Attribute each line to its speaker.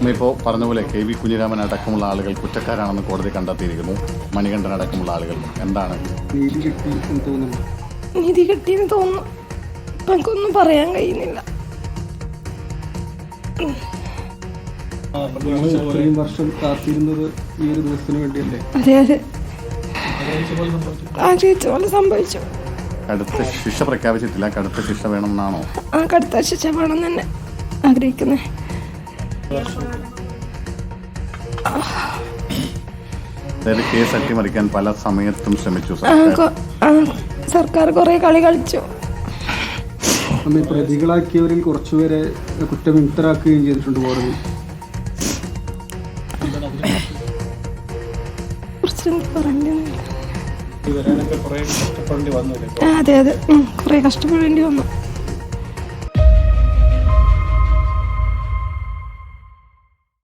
Speaker 1: ഇപ്പോൾ പറഞ്ഞ പോലെ കെ വി കുഞ്ഞിരാമൻ അടക്കമുള്ള ആളുകൾ കുറ്റക്കാരാണെന്ന് കോടതി കണ്ടെത്തിയിരിക്കുന്നു. മണികണ്ഠൻ അടക്കമുള്ള ആളുകൾ എന്താണ്
Speaker 2: നീതി കിട്ടി എന്ന് തോന്നുന്നു?
Speaker 3: നീതി കിട്ടിയെന്ന് തോന്നുന്നു. നമുക്കൊന്നും പറയാൻ കഴിയുന്നില്ല.
Speaker 2: ഇത്രയും വർഷം കാത്തിരുന്നത് ഈ ഒരു ദിവസത്തിന് വേണ്ടിയല്ലേ?
Speaker 3: അതെ അതെ, ആഗ്രഹിച്ച പോലെ സംഭവിച്ചു.
Speaker 1: കടുത്ത ശിക്ഷ പ്രഖ്യാപിച്ചിട്ടില്ല. കടുത്ത ശിക്ഷ വേണമെന്നാണോ?
Speaker 3: കടുത്ത ശിക്ഷ വേണം തന്നെ ആഗ്രഹിക്കുന്നത്.
Speaker 1: അതായത് കേസ് അട്ടിമറിക്കാൻ പല സമയത്തും ശ്രമിച്ചു
Speaker 3: സർക്കാർ കുറെ കളി കളിച്ചു.
Speaker 2: അന്ന് പ്രതികളാക്കിയവരിൽ കുറച്ചുപേരെ കുറ്റവിമുക്തരാക്കുകയും ചെയ്തിട്ടുണ്ട് കോടതി.
Speaker 3: അതെ അതെ, കുറെ കഷ്ടപ്പെടേണ്ടി വന്നു.